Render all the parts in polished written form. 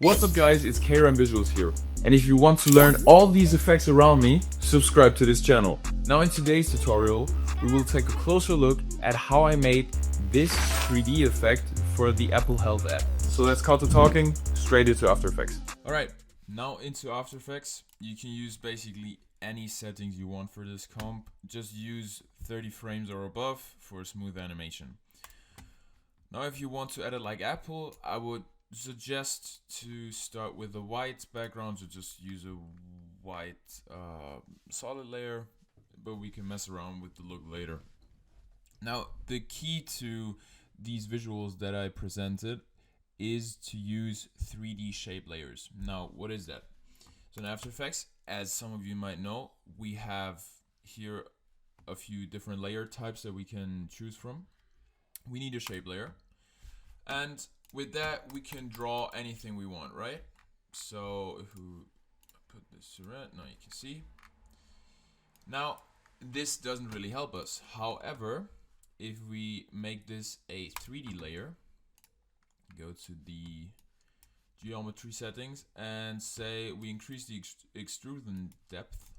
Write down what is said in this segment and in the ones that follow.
What's up guys, it's Kram.Visuals here. And if you want to learn all these effects around me, subscribe to this channel. Now in today's tutorial, we will take a closer look at how I made this 3D effect for the Apple Health app. So let's cut the talking, straight into After Effects. Alright, now into After Effects. You can use basically any settings you want for this comp. Just use 30 frames or above for a smooth animation. Now if you want to edit like Apple, I would suggest to start with a white background, so just use a white solid layer, but we can mess around with the look later. Now the key to these visuals that I presented is to use 3D shape layers. Now what is that? So in After Effects, as some of you might know, we have here a few different layer types that we can choose from. We need a shape layer, and with that we can draw anything we want, right? So if we put this to red, now you can see. Now this doesn't really help us. However, if we make this a 3D layer, go to the geometry settings and say we increase the extrusion depth,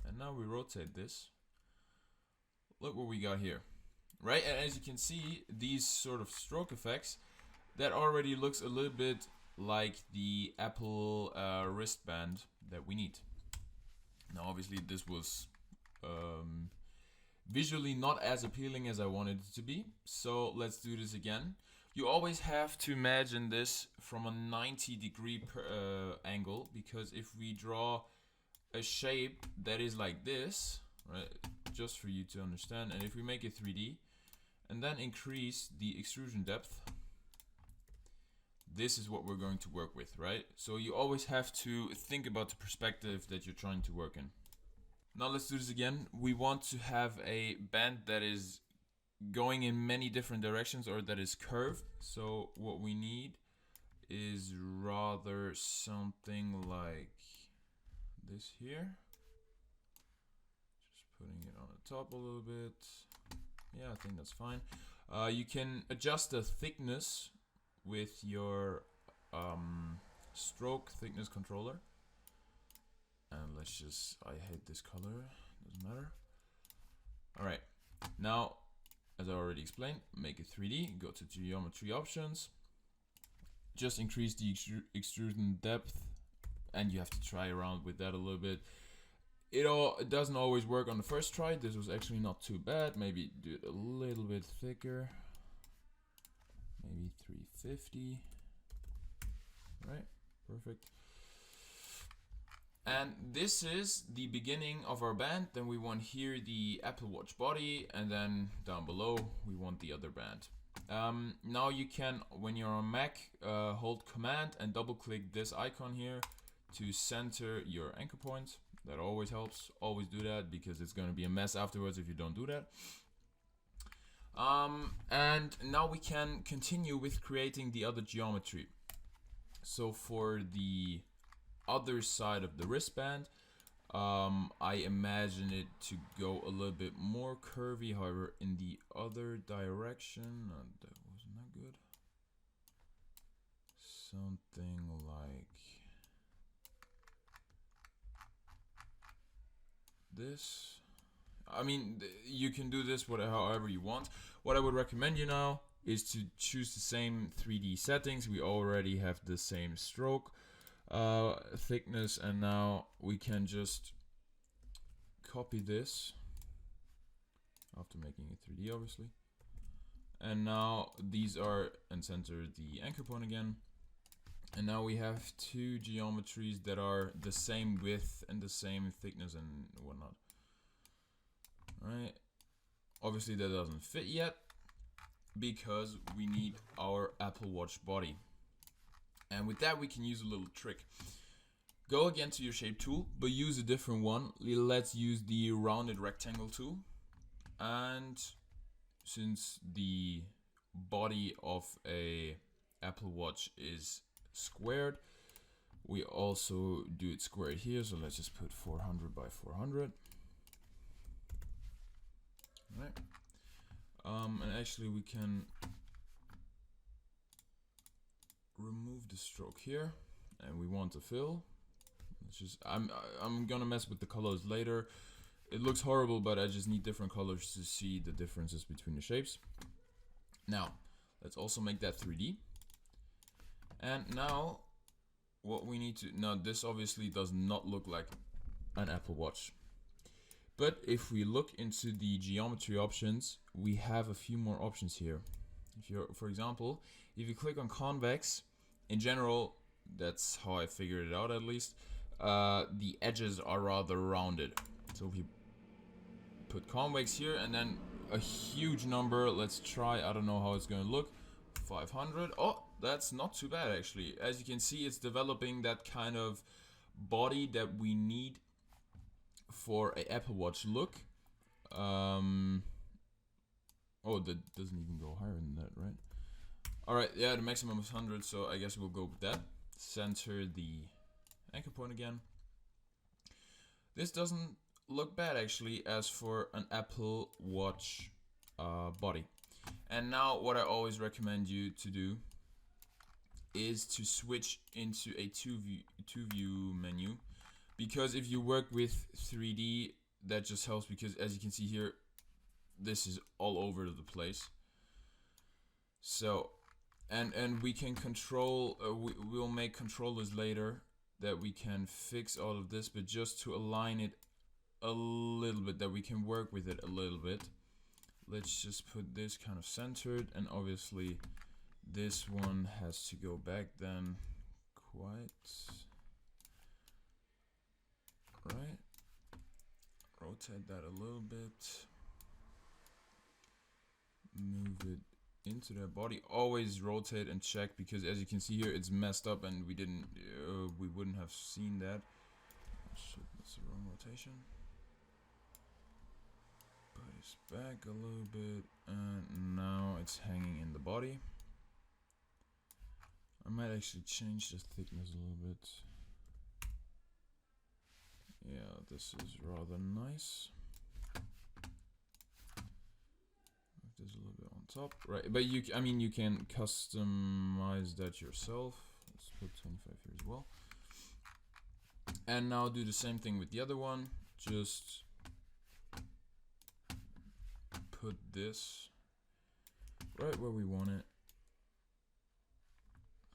and now we rotate this. Look what we got here, right? And as you can see, these sort of stroke effects, that already looks a little bit like the Apple wristband that we need. Now obviously this was visually not as appealing as I wanted it to be, so let's do this again. You always have to imagine this from a 90-degree angle, because if we draw a shape that is like this, right, just for you to understand, and if we make it 3D and then increase the extrusion depth, this is what we're going to work with, right? So you always have to think about the perspective that you're trying to work in. Now let's do this again. We want to have a band that is going in many different directions, or that is curved. So what we need is rather something like this here. Just putting it on the top a little bit. Yeah, I think that's fine. You can adjust the thickness with your stroke thickness controller, and let's just, I hate this color, doesn't matter. Alright, now as I already explained, make it 3D, go to geometry options, just increase the extrusion depth, and you have to try around with that a little bit. It doesn't always work on the first try. This was actually not too bad. Maybe do it a little bit thicker. Maybe 350, right? Perfect. And this is the beginning of our band. Then we want here the Apple Watch body, and then down below we want the other band. Now you can, when you're on Mac, hold Command and double click this icon here to center your anchor point. That always helps. Always do that, because it's going to be a mess afterwards if you don't do that. And now we can continue with creating the other geometry. So for the other side of the wristband, I imagine it to go a little bit more curvy, however in the other direction. That wasn't that good. Something like this. I mean, you can do this however you want. What I would recommend you now is to choose the same 3D settings. We already have the same stroke thickness, and now we can just copy this after making it 3D, obviously. And now these are, and center the anchor point again. And now we have two geometries that are the same width and the same thickness and whatnot. Right, obviously that doesn't fit yet, because we need our Apple Watch body. And with that we can use a little trick. Go again to your shape tool, but use a different one. Let's use the rounded rectangle tool. And since the body of a Apple Watch is squared, we also do it squared here. So let's just put 400 by 400. Right. And actually we can remove the stroke here and we want to fill. Let's just, I'm gonna mess with the colors later. It looks horrible, but I just need different colors to see the differences between the shapes. Now, let's also make that 3D. And now, what we need to, now this obviously does not look like an Apple Watch. But if we look into the geometry options, we have a few more options here. If you're, for example, if you click on convex, in general, that's how I figured it out at least, the edges are rather rounded. So if you put convex here and then a huge number, let's try, I don't know how it's going to look, 500. Oh, that's not too bad actually. As you can see, it's developing that kind of body that we need for a Apple Watch look. Oh, that doesn't even go higher than that, right? Alright, yeah, the maximum is 100, so I guess we'll go with that. Center the anchor point again. This doesn't look bad actually as for an Apple Watch body. And now what I always recommend you to do is to switch into a two view menu, because if you work with 3D, that just helps, because as you can see here, this is all over the place. So and we can control, we'll make controllers later that we can fix all of this, but just to align it a little bit, that we can work with it a little bit. Let's just put this kind of centered, and obviously this one has to go back then quite right. Rotate that a little bit, move it into the body. Always rotate and check, because as you can see here, it's messed up and we wouldn't have seen that. Oh, shit, that's the wrong rotation. Place back a little bit, and now it's hanging in the body. I might actually change the thickness a little bit. Yeah, this is rather nice. Move this a little bit on top, right? But I mean, you can customize that yourself. Let's put 25 here as well. And now do the same thing with the other one. Just put this right where we want it.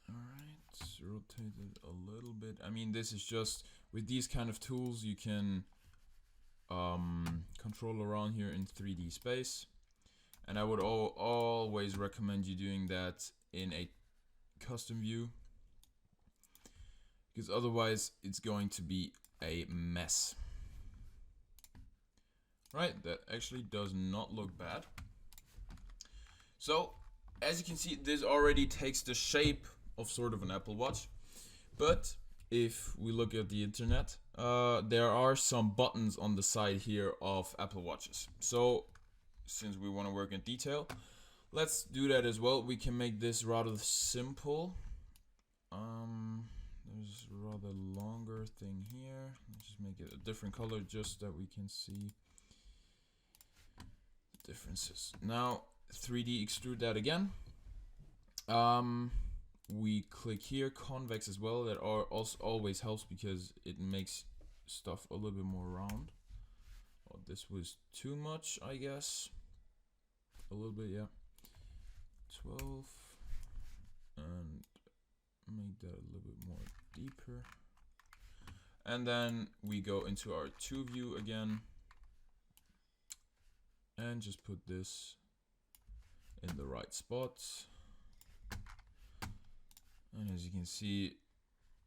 Alright, rotate it a little bit. I mean, this is just, with these kind of tools, you can control around here in 3D space. And I would always recommend you doing that in a custom view, because otherwise it's going to be a mess. Right, that actually does not look bad. So, as you can see, this already takes the shape of sort of an Apple Watch. But if we look at the internet, there are some buttons on the side here of Apple Watches. So, since we want to work in detail, let's do that as well. We can make this rather simple. There's a rather longer thing here. Let's just make it a different color, just that we can see differences. Now 3D extrude that again. We click here, convex as well. That also always helps, because it makes stuff a little bit more round. Oh, this was too much, I guess. A little bit, yeah. 12, and make that a little bit more deeper. And then we go into our 2 view again, and just put this in the right spot. And as you can see,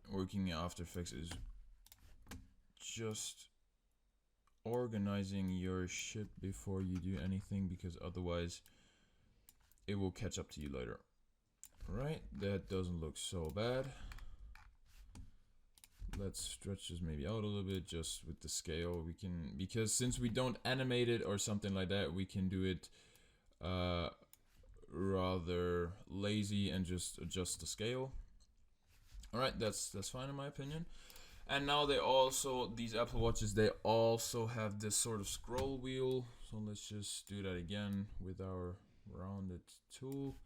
working in After Effects is just organizing your shit before you do anything, because otherwise it will catch up to you later. Right, that doesn't look so bad. Let's stretch this maybe out a little bit, just with the scale. We can, because since we don't animate it or something like that, we can do it rather lazy and just adjust the scale. Alright, that's fine in my opinion. And now they also, these Apple Watches, they also have this sort of scroll wheel. So let's just do that again with our rounded tool.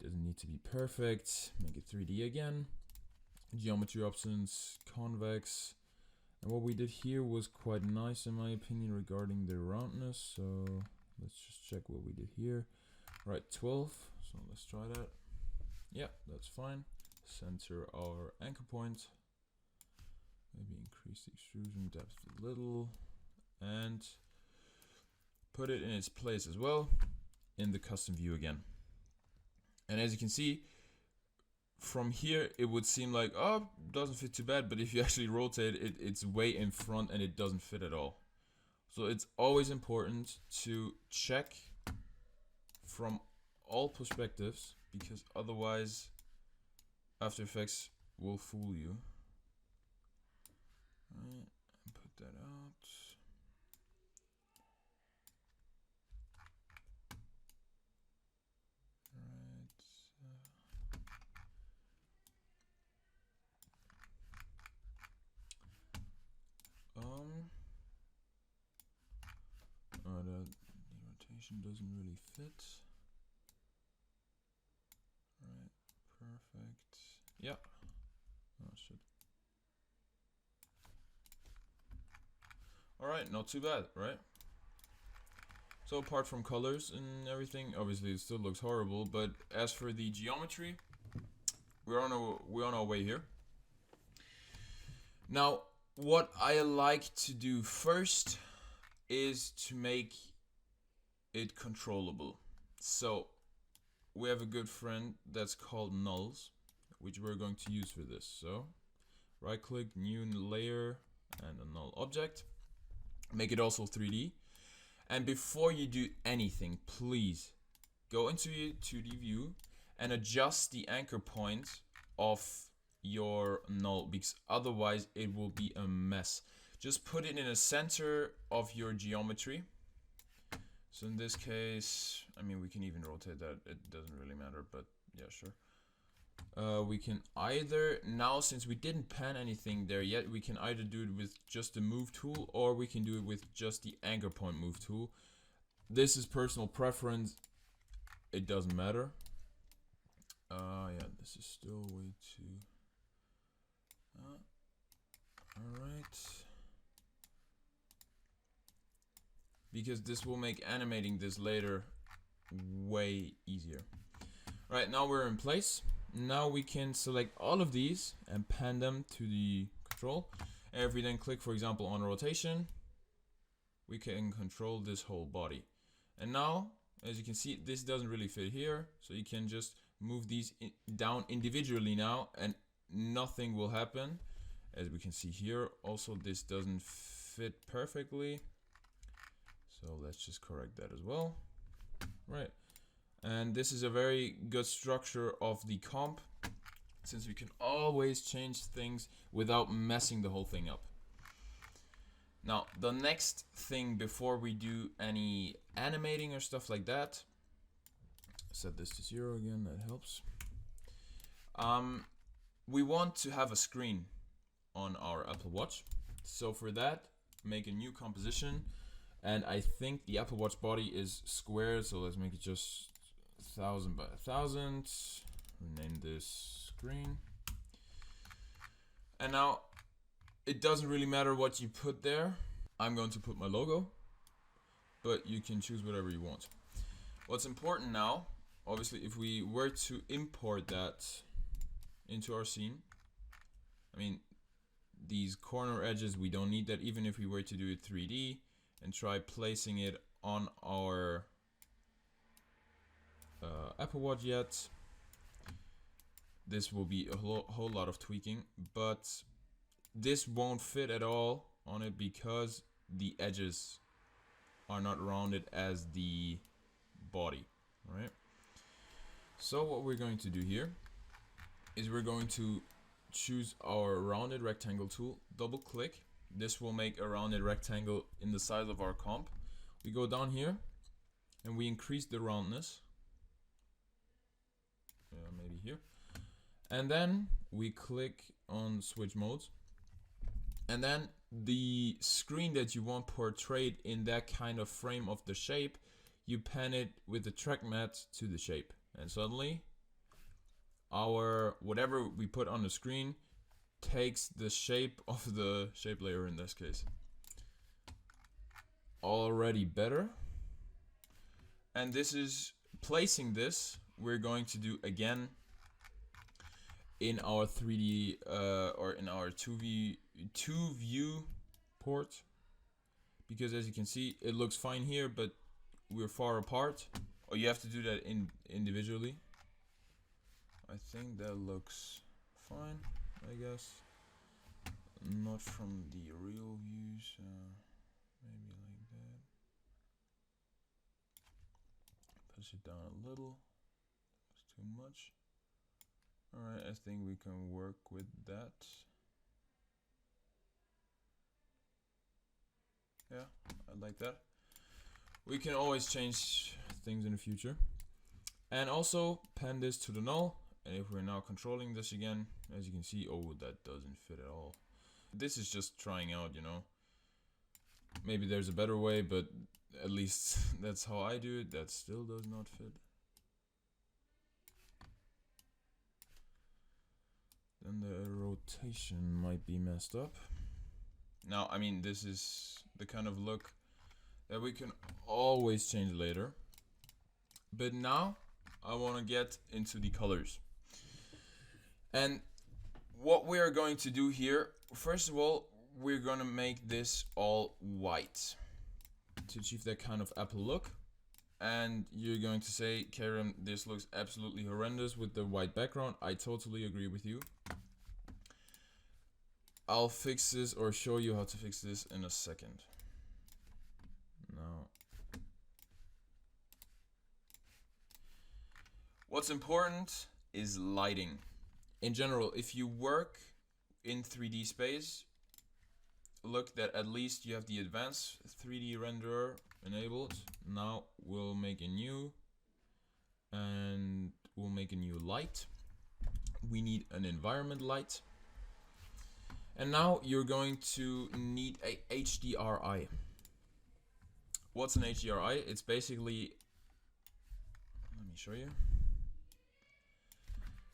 Doesn't need to be perfect. Make it 3D again. geometry options, convex. And what we did here was quite nice in my opinion regarding the roundness. So let's just check what we did here. Right, 12. So let's try that. Yeah, that's fine. Center our anchor point. Maybe increase the extrusion depth a little. And put it in its place as well in the custom view again. And as you can see, from here it would seem like, oh, doesn't fit too bad, but if you actually rotate it, it's way in front and it doesn't fit at all. So it's always important to check from all perspectives, because otherwise After Effects will fool you. Alright, put that out. The rotation doesn't really fit. Right, perfect. Yeah. Oh shit. Alright, not too bad, right? So apart from colors and everything, obviously it still looks horrible, but as for the geometry, we're on our way here. Now, what I like to do first is to make it controllable. So we have a good friend that's called nulls, which we're going to use for this. So right click, new layer, and a null object. Make it also 3D. And before you do anything, please go into your 2D view and adjust the anchor point of your null, because otherwise it will be a mess. Just put it in the center of your geometry. So in this case, I mean, we can even rotate that, it doesn't really matter, but yeah, sure. We can either, now since we didn't pan anything there yet, we can either do it with just the move tool, or we can do it with just the anchor point move tool. This is personal preference, it doesn't matter. Yeah, this is still way too... Alright. Because this will make animating this later way easier. Right, now we're in place. Now we can select all of these and pan them to the control. And if we then click, for example, on rotation, we can control this whole body. And now, as you can see, this doesn't really fit here. So you can just move these down individually now and nothing will happen. As we can see here, also this doesn't fit perfectly. So let's just correct that as well. Right. And this is a very good structure of the comp, since we can always change things without messing the whole thing up. Now, the next thing before we do any animating or stuff like that, set this to 0 again, that helps. We want to have a screen on our Apple Watch. So for that, make a new composition. And I think the Apple Watch body is square, so let's make it just 1000 by 1000. Rename this screen. And now it doesn't really matter what you put there. I'm going to put my logo, but you can choose whatever you want. What's important now, obviously, if we were to import that into our scene, I mean, these corner edges, we don't need that. Even if we were to do it 3D and try placing it on our Apple Watch yet, this will be a whole lot of tweaking, but this won't fit at all on it because the edges are not rounded as the body, right? So what we're going to do here is we're going to choose our rounded rectangle tool, double click. This will make a rounded rectangle in the size of our comp. We go down here and we increase the roundness. Maybe here. And then we click on switch modes. And then the screen that you want portrayed in that kind of frame of the shape, you pan it with the track mat to the shape. And suddenly our whatever we put on the screen takes the shape of the shape layer in this case. Already better. And this is placing this, we're going to do again in our 3D or in our 2 view port, because as you can see it looks fine here, but we're far apart. Or you have to do that individually. I think that looks fine, I guess. Not from the real view, so maybe like that. Push it down a little. That's too much. Alright, I think we can work with that. Yeah, I like that. We can always change things in the future. And also pan this to the null. And if we're now controlling this again, as you can see, oh, that doesn't fit at all. This is just trying out, you know. Maybe there's a better way, but at least that's how I do it. That still does not fit. Then the rotation might be messed up. Now, I mean, this is the kind of look that we can always change later. But now I want to get into the colors. And what we are going to do here, first of all, we're going to make this all white to achieve that kind of Apple look. And you're going to say, Kram, this looks absolutely horrendous with the white background. I totally agree with you. I'll fix this or show you how to fix this in a second. Now, what's important is lighting. In general, if you work in 3D space, look that at least you have the advanced 3D renderer enabled. Now we'll make a new, and we'll make a new light. We need an environment light. And now you're going to need a HDRI. What's an HDRI? It's basically, let me show you.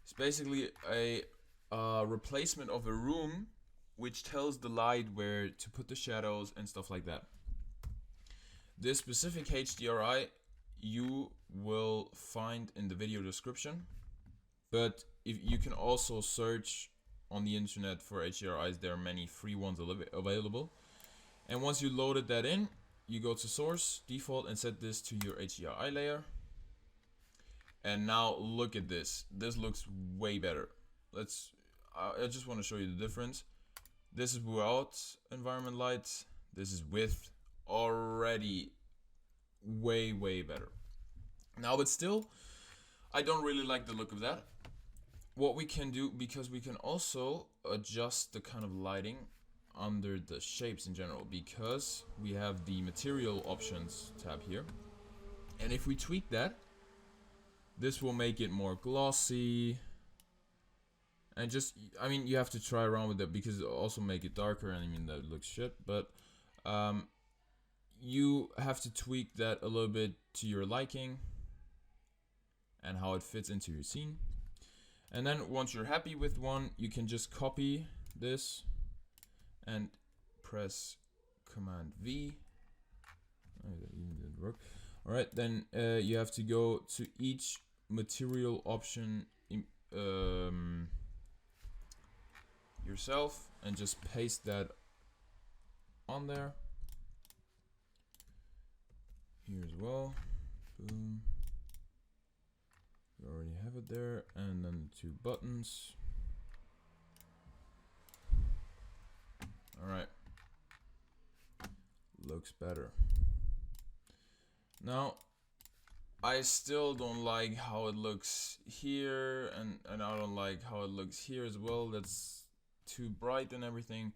It's basically a replacement of a room which tells the light where to put the shadows and stuff like that. This specific HDRI you will find in the video description, but if you can also search on the internet for HDRIs, there are many free ones available. And once you loaded that in, you go to source, default, and set this to your HDRI layer. And now look at this. This looks way better. I just want to show you the difference. This is without environment lights. This is with. Already way better. Now, but still, I don't really like the look of that. What we can do, because we can also adjust the kind of lighting under the shapes in general, because we have the material options tab here. And if we tweak that, this will make it more glossy. And just, I mean, you have to try around with it, because it'll also make it darker, and I mean, that looks shit. But you have to tweak that a little bit to your liking and how it fits into your scene. And then once you're happy with one, you can just copy this and press Command V. Oh, that even didn't work. All right, then you have to go to each material option yourself and just paste that on there. Here as well. Boom. We already have it there, and then 2 buttons. Alright. Looks better. Now, I still don't like how it looks here, and I don't like how it looks here as well. That's too bright and everything.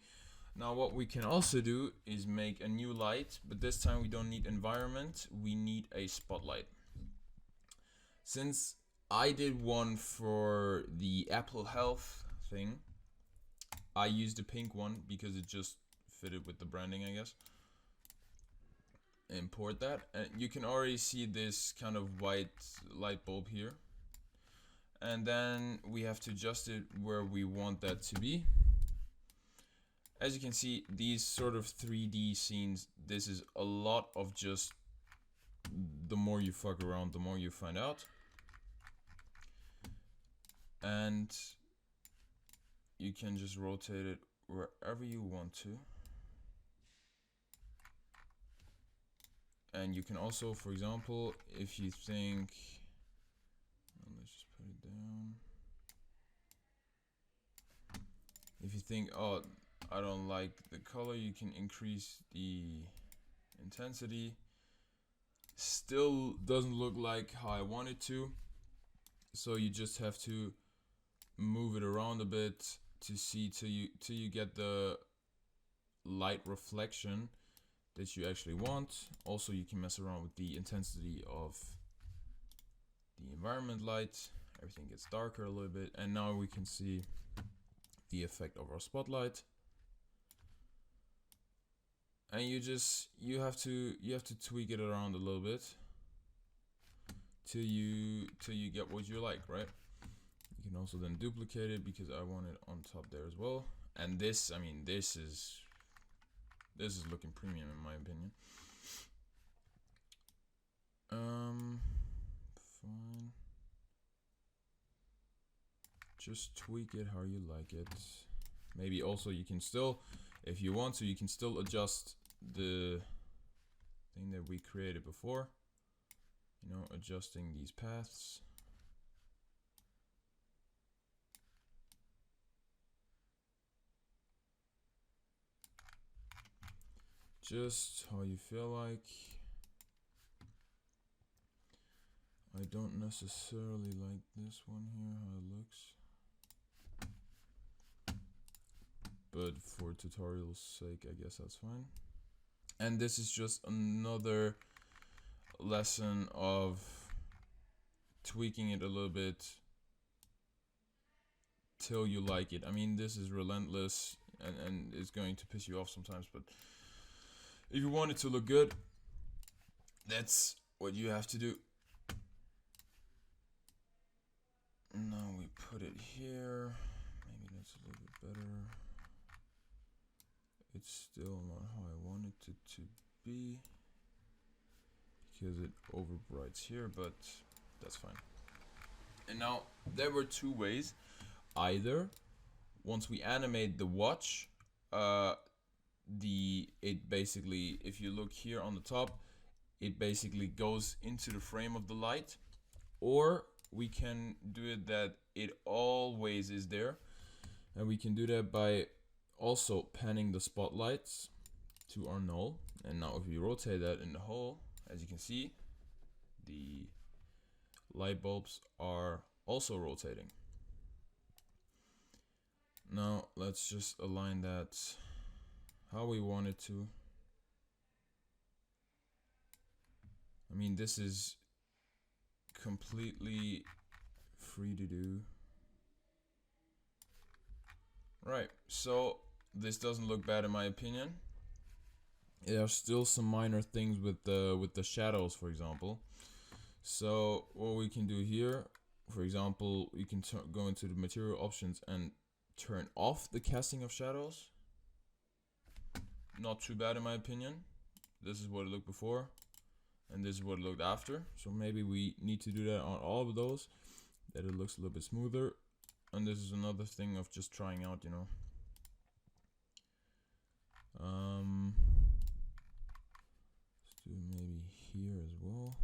Now what we can also do is make a new light, but this time we don't need environment, we need a spotlight. Since I did one for the Apple Health thing, I used the pink one because it just fitted with the branding, I guess. Import that, and you can already see this kind of white light bulb here. And then we have to adjust it where we want that to be. as you can see, these sort of 3D scenes, this is a lot of just the more you fuck around, the more you find out. And you can just rotate it wherever you want to. And you can also, for example, if you think, let's just put it down. If you think, oh, I don't like the color, you can increase the intensity. Still doesn't look like how I want it to. So you just have to move it around a bit to see till you get the light reflection that you actually want. Also, you can mess around with the intensity of the environment light. Everything gets darker a little bit, and now we can see the effect of our spotlight. And you have to tweak it around a little bit till you get what you like, right? You can also then duplicate it because I want it on top there as well. And this, I mean, this is looking premium in my opinion. Fine. Just tweak it how you like it. Maybe also you can still, if you want to, you can still adjust the thing that we created before. You know, adjusting these paths. Just how you feel like. I don't necessarily like this one here, how it looks. But for tutorial's sake, I guess that's fine. And this is just another lesson of tweaking it a little bit till you like it. I mean, this is relentless and it's going to piss you off sometimes, but if you want it to look good, that's what you have to do. Now we put it here. Maybe that's a little bit better. It's still not how I wanted it to be because it overbrights here, but that's fine. And now there were two ways. Either once we animate the watch, it basically, if you look here on the top, it basically goes into the frame of the light, or we can do it that it always is there, and we can do that by also panning the spotlights to our null. And now if we rotate that in the whole, as you can see, the light bulbs are also rotating. Now let's just align that how we want it to. I mean, this is completely free to do. Right, so this doesn't look bad in my opinion. There are still some minor things with the shadows, for example. So what we can do here, for example, you can go into the material options and turn off the casting of shadows. Not too bad in my opinion. This is what it looked before, and this is what it looked after. So maybe we need to do that on all of those, that it looks a little bit smoother. And this is another thing of just trying out, you know. Let's do maybe here as well.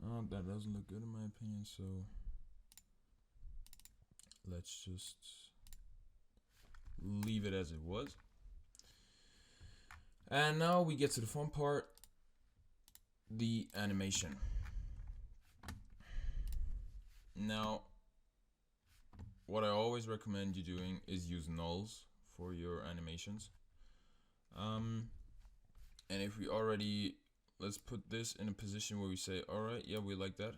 Oh, that doesn't look good in my opinion, so let's just leave it as it was. And now we get to the fun part, the animation. Now, what I always recommend you doing is use nulls for your animations. And if we already, let's put this in a position where we say, all right, yeah, we like that.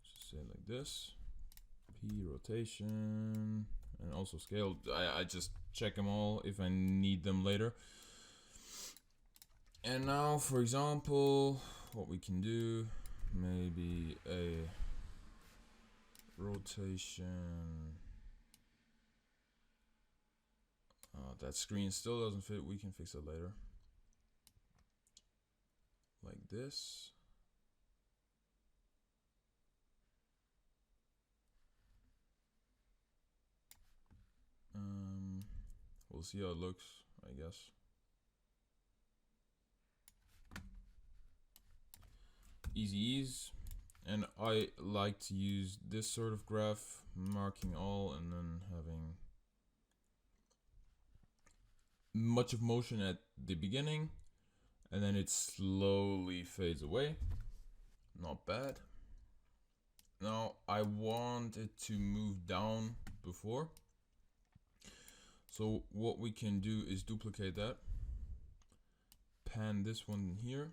Just say it like this. P rotation and also scale. I just check them all if I need them later. And now, for example, what we can do, maybe a rotation. That screen still doesn't fit. We can fix it later. Like this. We'll see how it looks, I guess. Easy ease. And I like to use this sort of graph, marking all and then having much of motion at the beginning, and then it slowly fades away. Not bad. Now I want it to move down before. So what we can do is duplicate that. Pan this one here.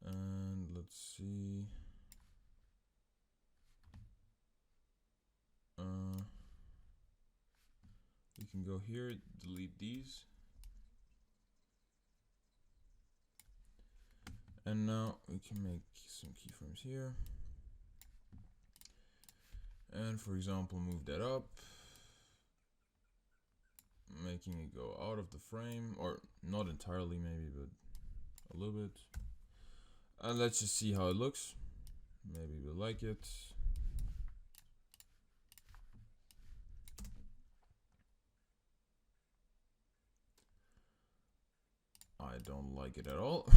And let's see. We can go here, delete these. And now we can make some keyframes here. And for example, move that up, making it go out of the frame, or not entirely maybe, but a little bit. And let's just see how it looks. Maybe we like it. I don't like it at all.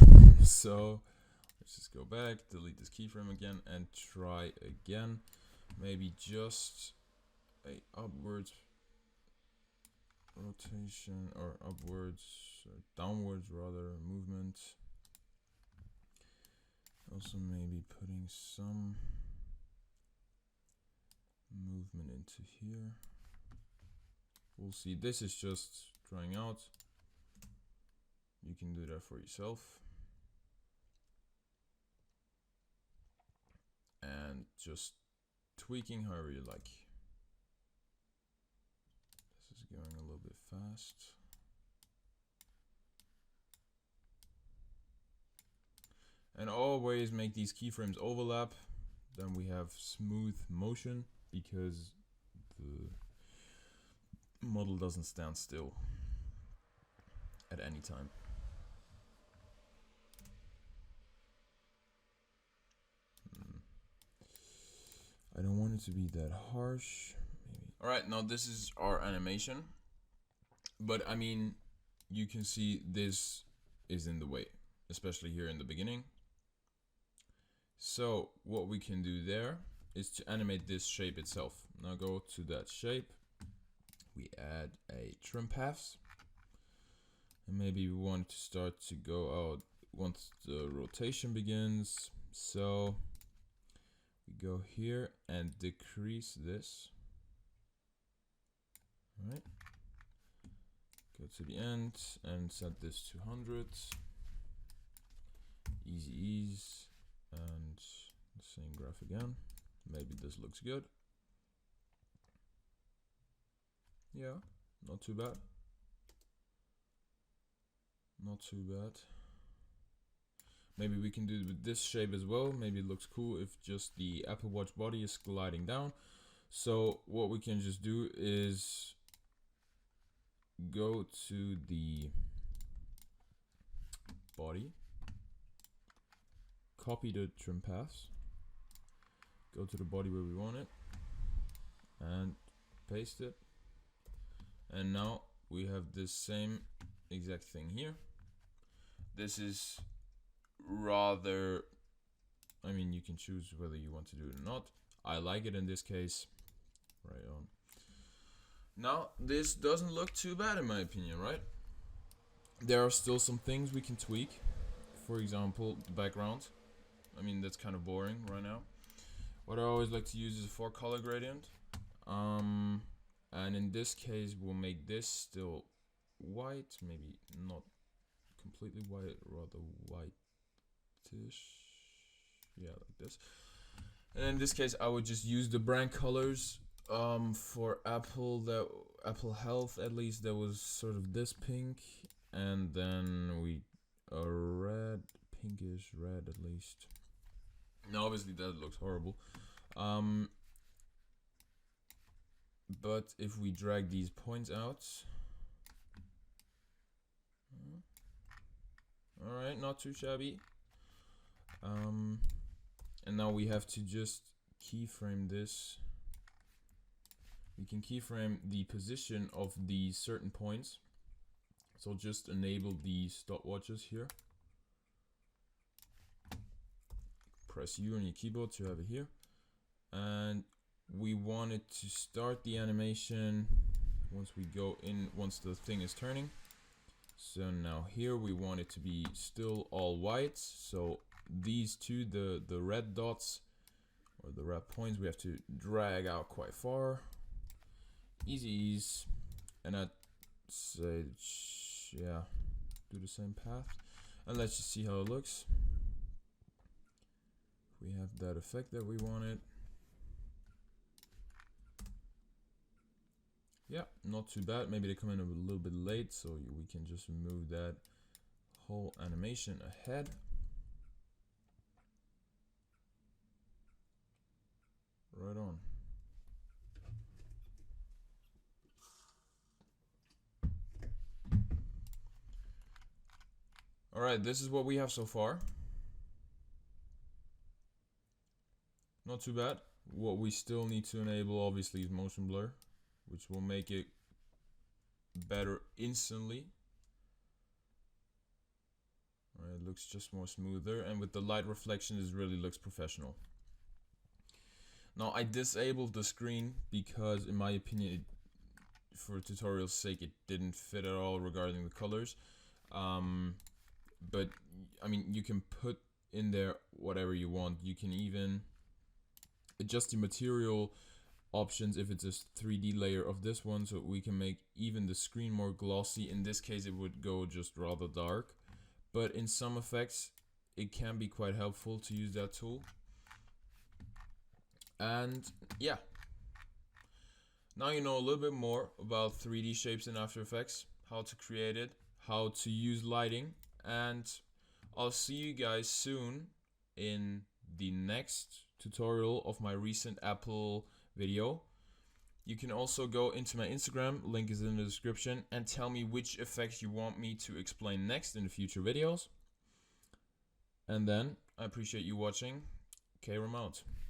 So let's just go back, delete this keyframe again, and try again. Maybe just a upwards rotation, or upwards, or downwards rather, movement. Also maybe putting some movement into here. We'll see. This is just trying out. You can do that for yourself. And just tweaking however you like. This is going a little bit fast. And always make these keyframes overlap. Then we have smooth motion because the model doesn't stand still at any time. I don't want it to be that harsh. Maybe. All right, now this is our animation. But I mean, you can see this is in the way, especially here in the beginning. So what we can do there is to animate this shape itself. Now go to that shape. We add a trim paths. And maybe we want to start to go out once the rotation begins. So we go here and decrease this. All right. Go to the end and set this to 100. Easy ease. And the same graph again. Maybe this looks good. Yeah, not too bad. Not too bad. Maybe we can do it with this shape as well. Maybe it looks cool if just the Apple Watch body is gliding down. So what we can just do is go to the body, copy the trim paths, go to the body where we want it, and paste it. And now we have this same exact thing here. This is rather, I mean, you can choose whether you want to do it or not. I like it in this case. Right on. Now, this doesn't look too bad in my opinion, right? There are still some things we can tweak. For example, the background. I mean, that's kind of boring right now. What I always like to use is a 4-color gradient. And in this case, we'll make this still white, maybe not completely white, rather whitish. Yeah, like this. And in this case, I would just use the brand colors. For Apple Health, at least, there was sort of this pink, and then we a red, pinkish red at least. Now obviously that looks horrible. But if we drag these points out, alright, not too shabby. And now we have to just keyframe this. We can keyframe the position of these certain points. So I'll just enable the stopwatches here. Press U on your keyboard to have it here. And we want it to start the animation once we go in, once the thing is turning. So now here we want it to be still all white. So these two, the red dots or the red points, we have to drag out quite far. Easy ease. And I'd say, yeah, do the same path. And let's just see how it looks. We have that effect that we wanted. Yeah, not too bad. Maybe they come in a little bit late, so we can just move that whole animation ahead. Right on. Alright, this is what we have so far. Not too bad. What we still need to enable obviously is motion blur, which will make it better instantly. Alright, it looks just more smoother, and with the light reflection it really looks professional. Now I disabled the screen because in my opinion, for tutorial's sake, it didn't fit at all regarding the colors. But I mean, you can put in there whatever you want. You can even adjust the material options if it's a 3D layer of this one, so we can make even the screen more glossy. In this case it would go just rather dark, but in some effects it can be quite helpful to use that tool. And yeah, now you know a little bit more about 3D shapes in After Effects, how to create it, how to use lighting, and I'll see you guys soon in the next tutorial of my recent Apple video. You can also go into my Instagram, link is in the description, and tell me which effects you want me to explain next in the future videos. And then I appreciate you watching. Kram out.